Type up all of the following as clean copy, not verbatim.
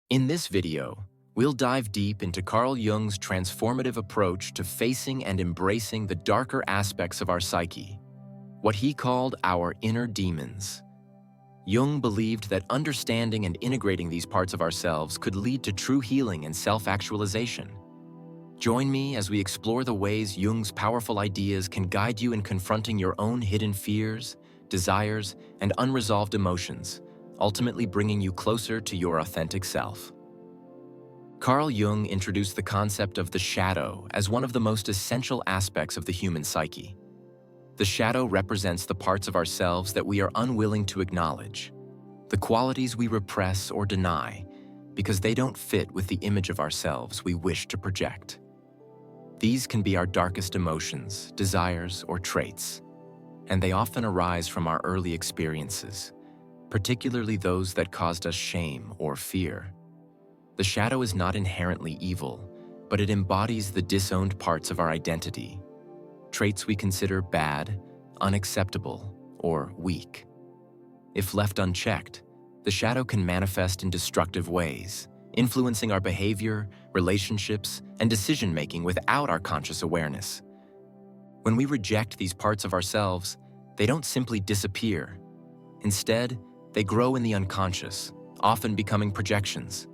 In this video, we'll dive deep into Carl Jung's transformative approach to facing and embracing the darker aspects of our psyche, what he called our inner demons. Jung believed that understanding and integrating these parts of ourselves could lead to true healing and self-actualization. Join me as we explore the ways Jung's powerful ideas can guide you in confronting your own hidden fears, desires, and unresolved emotions, ultimately bringing you closer to your authentic self. Carl Jung introduced the concept of the shadow as one of the most essential aspects of the human psyche. The shadow represents the parts of ourselves that we are unwilling to acknowledge, the qualities we repress or deny because they don't fit with the image of ourselves we wish to project. These can be our darkest emotions, desires, or traits, and they often arise from our early experiences, particularly those that caused us shame or fear. The shadow is not inherently evil, but it embodies the disowned parts of our identity, traits we consider bad, unacceptable, or weak. If left unchecked, the shadow can manifest in destructive ways, influencing our behavior, relationships, and decision-making without our conscious awareness. When we reject these parts of ourselves, they don't simply disappear. Instead, they grow in the unconscious, often becoming projections.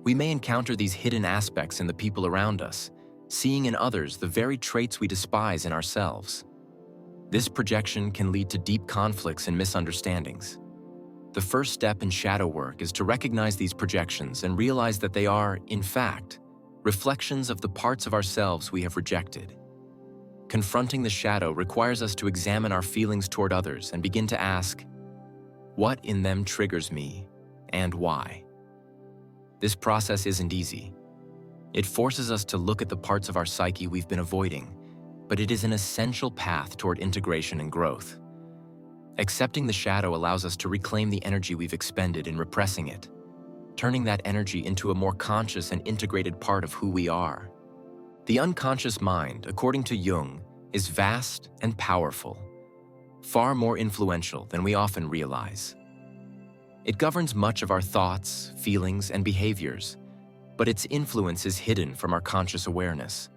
We may encounter these hidden aspects in the people around us, seeing in others the very traits we despise in ourselves. This projection can lead to deep conflicts and misunderstandings. The first step in shadow work is to recognize these projections and realize that they are, in fact, reflections of the parts of ourselves we have rejected. Confronting the shadow requires us to examine our feelings toward others and begin to ask, what in them triggers me, and why? This process isn't easy. It forces us to look at the parts of our psyche we've been avoiding, but it is an essential path toward integration and growth. Accepting the shadow allows us to reclaim the energy we've expended in repressing it, turning that energy into a more conscious and integrated part of who we are. The unconscious mind, according to Jung, is vast and powerful, far more influential than we often realize. It governs much of our thoughts, feelings, and behaviors, but its influence is hidden from our conscious awareness.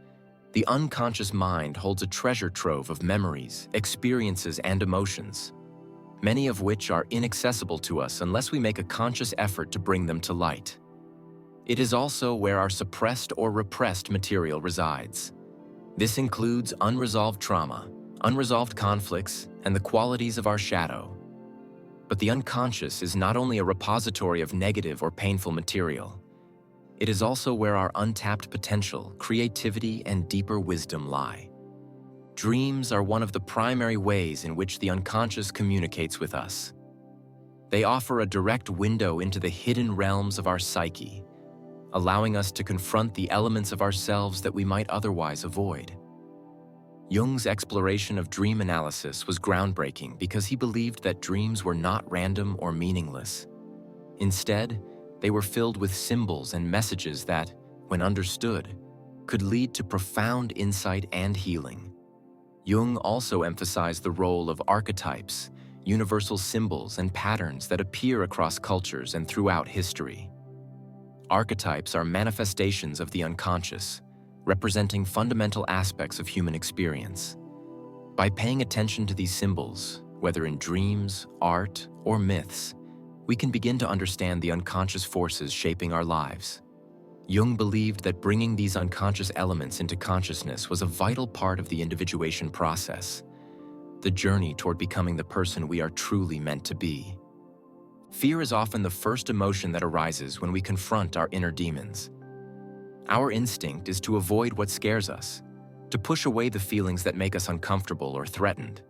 The unconscious mind holds a treasure trove of memories, experiences, and emotions, many of which are inaccessible to us unless we make a conscious effort to bring them to light. It is also where our suppressed or repressed material resides. This includes unresolved trauma, unresolved conflicts, and the qualities of our shadow. But the unconscious is not only a repository of negative or painful material. It is also where our untapped potential, creativity, and deeper wisdom lie. Dreams are one of the primary ways in which the unconscious communicates with us. They offer a direct window into the hidden realms of our psyche, allowing us to confront the elements of ourselves that we might otherwise avoid. Jung's exploration of dream analysis was groundbreaking because he believed that dreams were not random or meaningless. Instead, they were filled with symbols and messages that, when understood, could lead to profound insight and healing. Jung also emphasized the role of archetypes, universal symbols, and patterns that appear across cultures and throughout history. Archetypes are manifestations of the unconscious, representing fundamental aspects of human experience. By paying attention to these symbols, whether in dreams, art, or myths, we can begin to understand the unconscious forces shaping our lives. Jung believed that bringing these unconscious elements into consciousness was a vital part of the individuation process, the journey toward becoming the person we are truly meant to be. Fear is often the first emotion that arises when we confront our inner demons. Our instinct is to avoid what scares us, to push away the feelings that make us uncomfortable or threatened.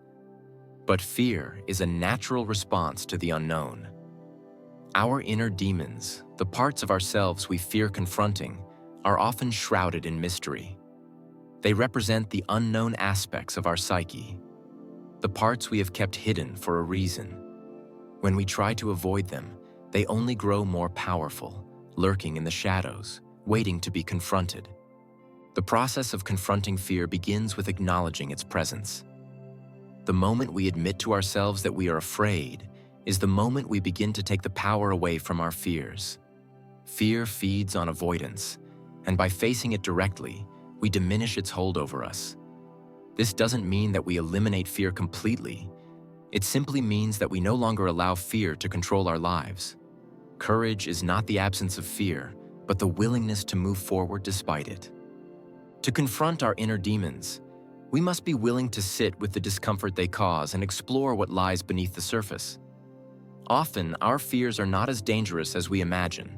But fear is a natural response to the unknown. Our inner demons, the parts of ourselves we fear confronting, are often shrouded in mystery. They represent the unknown aspects of our psyche, the parts we have kept hidden for a reason. When we try to avoid them, they only grow more powerful, lurking in the shadows, waiting to be confronted. The process of confronting fear begins with acknowledging its presence. The moment we admit to ourselves that we are afraid is the moment we begin to take the power away from our fears. Fear feeds on avoidance, and by facing it directly, we diminish its hold over us. This doesn't mean that we eliminate fear completely. It simply means that we no longer allow fear to control our lives. Courage is not the absence of fear, but the willingness to move forward despite it. To confront our inner demons, we must be willing to sit with the discomfort they cause and explore what lies beneath the surface. Often, our fears are not as dangerous as we imagine.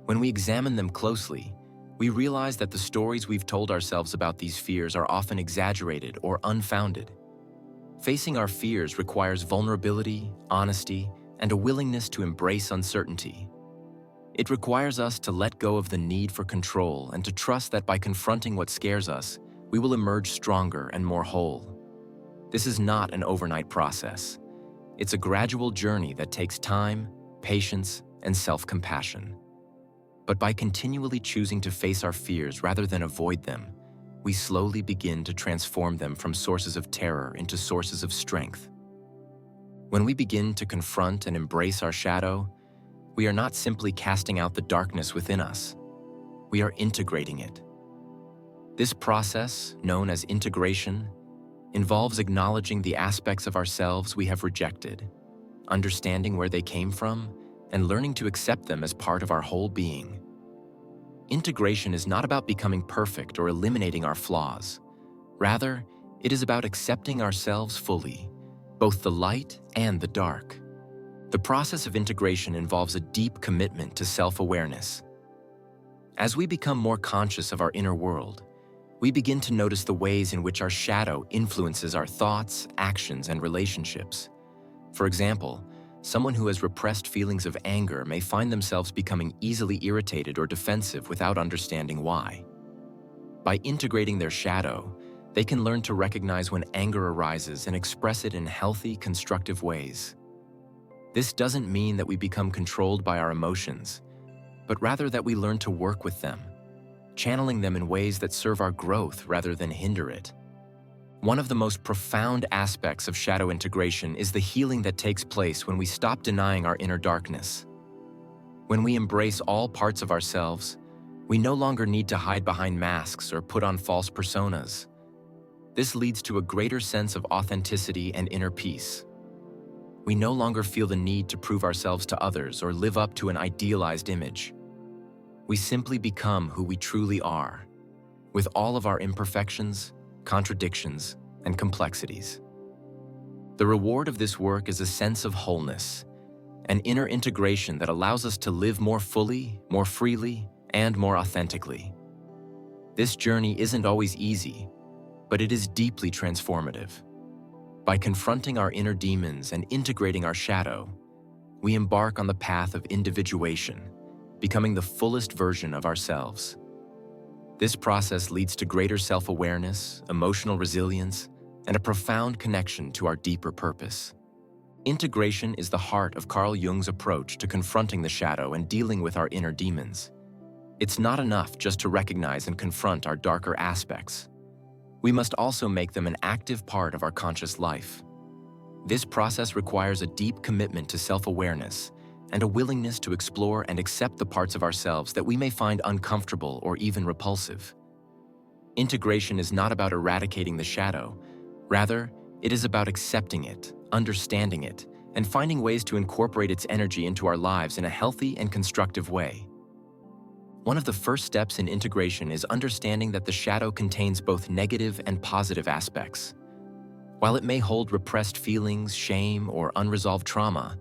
When we examine them closely, we realize that the stories we've told ourselves about these fears are often exaggerated or unfounded. Facing our fears requires vulnerability, honesty, and a willingness to embrace uncertainty. It requires us to let go of the need for control and to trust that by confronting what scares us, we will emerge stronger and more whole. This is not an overnight process. It's a gradual journey that takes time, patience, and self-compassion. But by continually choosing to face our fears rather than avoid them, we slowly begin to transform them from sources of terror into sources of strength. When we begin to confront and embrace our shadow, we are not simply casting out the darkness within us. We are integrating it. This process, known as integration, involves acknowledging the aspects of ourselves we have rejected, understanding where they came from, and learning to accept them as part of our whole being. Integration is not about becoming perfect or eliminating our flaws. Rather, it is about accepting ourselves fully, both the light and the dark. The process of integration involves a deep commitment to self-awareness. As we become more conscious of our inner world, we begin to notice the ways in which our shadow influences our thoughts, actions, and relationships. For example, someone who has repressed feelings of anger may find themselves becoming easily irritated or defensive without understanding why. By integrating their shadow, they can learn to recognize when anger arises and express it in healthy, constructive ways. This doesn't mean that we become controlled by our emotions, but rather that we learn to work with them, channeling them in ways that serve our growth rather than hinder it. One of the most profound aspects of shadow integration is the healing that takes place when we stop denying our inner darkness. When we embrace all parts of ourselves, we no longer need to hide behind masks or put on false personas. This leads to a greater sense of authenticity and inner peace. We no longer feel the need to prove ourselves to others or live up to an idealized image. We simply become who we truly are, with all of our imperfections, contradictions, and complexities. The reward of this work is a sense of wholeness, an inner integration that allows us to live more fully, more freely, and more authentically. This journey isn't always easy, but it is deeply transformative. By confronting our inner demons and integrating our shadow, we embark on the path of individuation, becoming the fullest version of ourselves. This process leads to greater self-awareness, emotional resilience, and a profound connection to our deeper purpose. Integration is the heart of Carl Jung's approach to confronting the shadow and dealing with our inner demons. It's not enough just to recognize and confront our darker aspects. We must also make them an active part of our conscious life. This process requires a deep commitment to self-awareness and a willingness to explore and accept the parts of ourselves that we may find uncomfortable or even repulsive. Integration is not about eradicating the shadow. Rather, it is about accepting it, understanding it, and finding ways to incorporate its energy into our lives in a healthy and constructive way. One of the first steps in integration is understanding that the shadow contains both negative and positive aspects. While it may hold repressed feelings, shame, or unresolved trauma,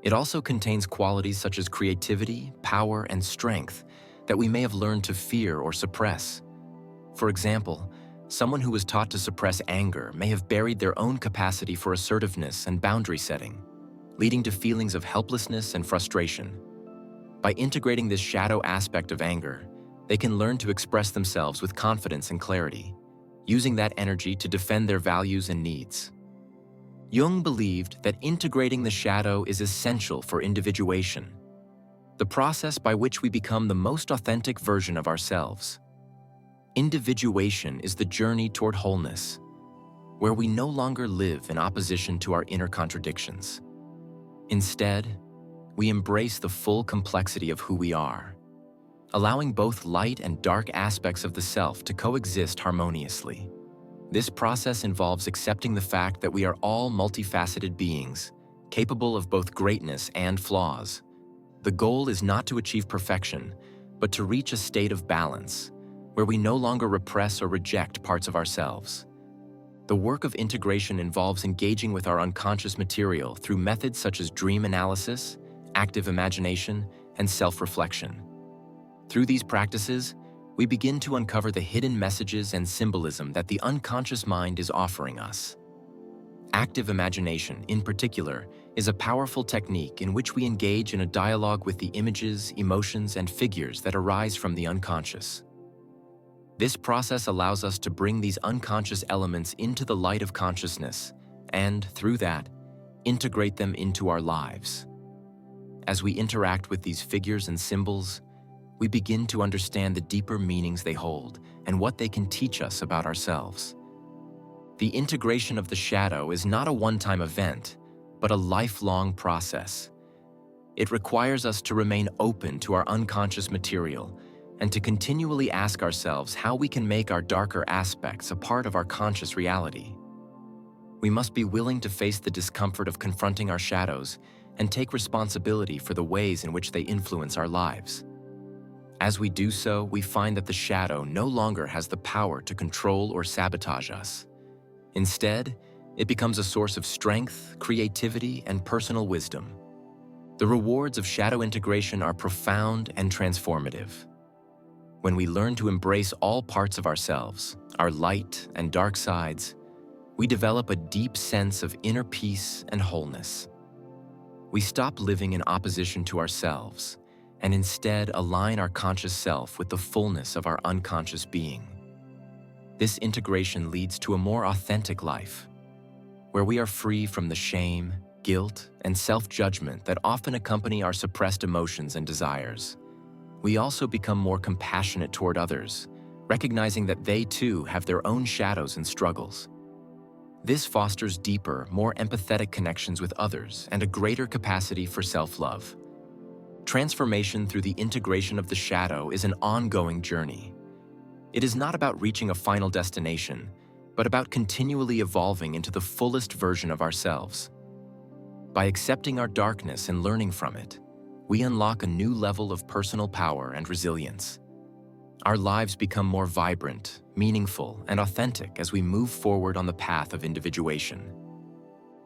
it also contains qualities such as creativity, power, and strength that we may have learned to fear or suppress. For example, someone who was taught to suppress anger may have buried their own capacity for assertiveness and boundary setting, leading to feelings of helplessness and frustration. By integrating this shadow aspect of anger, they can learn to express themselves with confidence and clarity, using that energy to defend their values and needs. Jung believed that integrating the shadow is essential for individuation, the process by which we become the most authentic version of ourselves. Individuation is the journey toward wholeness, where we no longer live in opposition to our inner contradictions. Instead, we embrace the full complexity of who we are, allowing both light and dark aspects of the self to coexist harmoniously. This process involves accepting the fact that we are all multifaceted beings, capable of both greatness and flaws. The goal is not to achieve perfection, but to reach a state of balance, where we no longer repress or reject parts of ourselves. The work of integration involves engaging with our unconscious material through methods such as dream analysis, active imagination, and self-reflection. Through these practices, we begin to uncover the hidden messages and symbolism that the unconscious mind is offering us. Active imagination, in particular, is a powerful technique in which we engage in a dialogue with the images, emotions, and figures that arise from the unconscious. This process allows us to bring these unconscious elements into the light of consciousness and, through that, integrate them into our lives. As we interact with these figures and symbols, we begin to understand the deeper meanings they hold and what they can teach us about ourselves. The integration of the shadow is not a one-time event, but a lifelong process. It requires us to remain open to our unconscious material and to continually ask ourselves how we can make our darker aspects a part of our conscious reality. We must be willing to face the discomfort of confronting our shadows and take responsibility for the ways in which they influence our lives. As we do so, we find that the shadow no longer has the power to control or sabotage us. Instead, it becomes a source of strength, creativity, and personal wisdom. The rewards of shadow integration are profound and transformative. When we learn to embrace all parts of ourselves, our light and dark sides, we develop a deep sense of inner peace and wholeness. We stop living in opposition to ourselves and instead align our conscious self with the fullness of our unconscious being. This integration leads to a more authentic life, where we are free from the shame, guilt, and self-judgment that often accompany our suppressed emotions and desires. We also become more compassionate toward others, recognizing that they too have their own shadows and struggles. This fosters deeper, more empathetic connections with others and a greater capacity for self-love. Transformation through the integration of the shadow is an ongoing journey. It is not about reaching a final destination, but about continually evolving into the fullest version of ourselves. By accepting our darkness and learning from it, we unlock a new level of personal power and resilience. Our lives become more vibrant, meaningful, and authentic as we move forward on the path of individuation.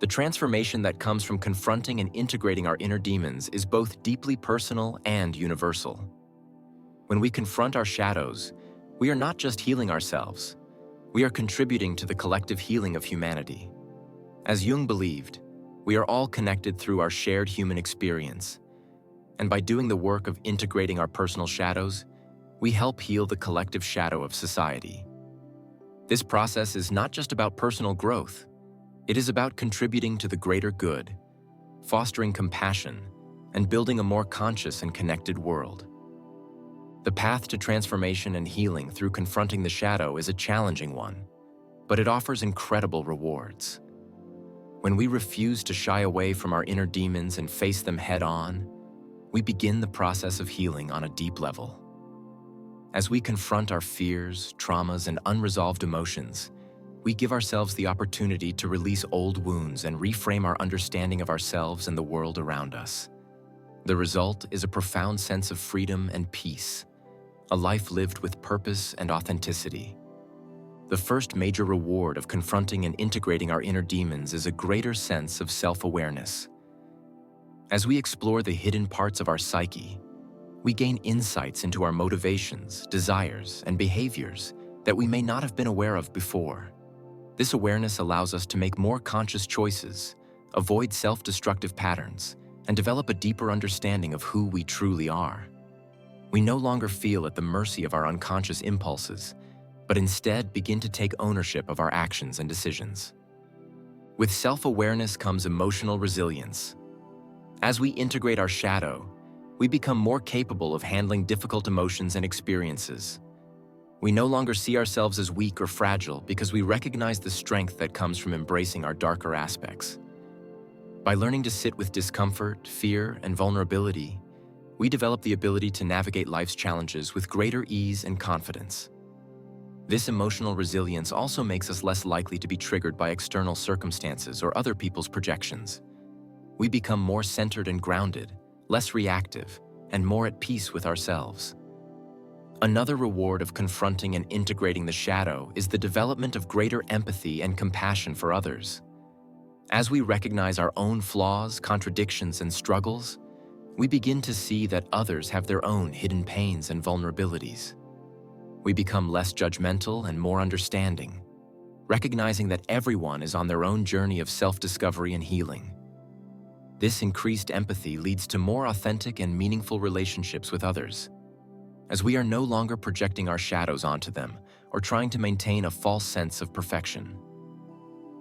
The transformation that comes from confronting and integrating our inner demons is both deeply personal and universal. When we confront our shadows, we are not just healing ourselves, we are contributing to the collective healing of humanity. As Jung believed, we are all connected through our shared human experience, and by doing the work of integrating our personal shadows, we help heal the collective shadow of society. This process is not just about personal growth, it is about contributing to the greater good, fostering compassion, and building a more conscious and connected world. The path to transformation and healing through confronting the shadow is a challenging one, but it offers incredible rewards. When we refuse to shy away from our inner demons and face them head-on, we begin the process of healing on a deep level. As we confront our fears, traumas, and unresolved emotions, we give ourselves the opportunity to release old wounds and reframe our understanding of ourselves and the world around us. The result is a profound sense of freedom and peace, a life lived with purpose and authenticity. The first major reward of confronting and integrating our inner demons is a greater sense of self-awareness. As we explore the hidden parts of our psyche, we gain insights into our motivations, desires, and behaviors that we may not have been aware of before. This awareness allows us to make more conscious choices, avoid self-destructive patterns, and develop a deeper understanding of who we truly are. We no longer feel at the mercy of our unconscious impulses, but instead begin to take ownership of our actions and decisions. With self-awareness comes emotional resilience. As we integrate our shadow, we become more capable of handling difficult emotions and experiences. We no longer see ourselves as weak or fragile because we recognize the strength that comes from embracing our darker aspects. By learning to sit with discomfort, fear, and vulnerability, we develop the ability to navigate life's challenges with greater ease and confidence. This emotional resilience also makes us less likely to be triggered by external circumstances or other people's projections. We become more centered and grounded, less reactive, and more at peace with ourselves. Another reward of confronting and integrating the shadow is the development of greater empathy and compassion for others. As we recognize our own flaws, contradictions, and struggles, we begin to see that others have their own hidden pains and vulnerabilities. We become less judgmental and more understanding, recognizing that everyone is on their own journey of self-discovery and healing. This increased empathy leads to more authentic and meaningful relationships with others, as we are no longer projecting our shadows onto them or trying to maintain a false sense of perfection.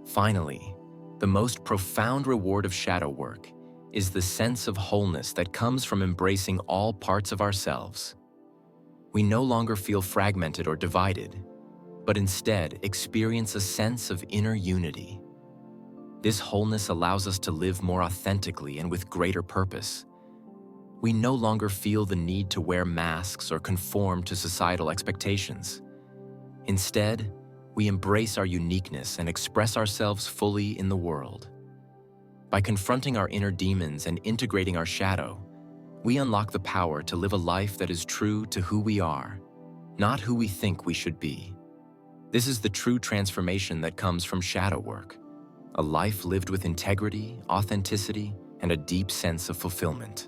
Finally, the most profound reward of shadow work is the sense of wholeness that comes from embracing all parts of ourselves. We no longer feel fragmented or divided, but instead experience a sense of inner unity. This wholeness allows us to live more authentically and with greater purpose. We no longer feel the need to wear masks or conform to societal expectations. Instead, we embrace our uniqueness and express ourselves fully in the world. By confronting our inner demons and integrating our shadow, we unlock the power to live a life that is true to who we are, not who we think we should be. This is the true transformation that comes from shadow work, a life lived with integrity, authenticity, and a deep sense of fulfillment.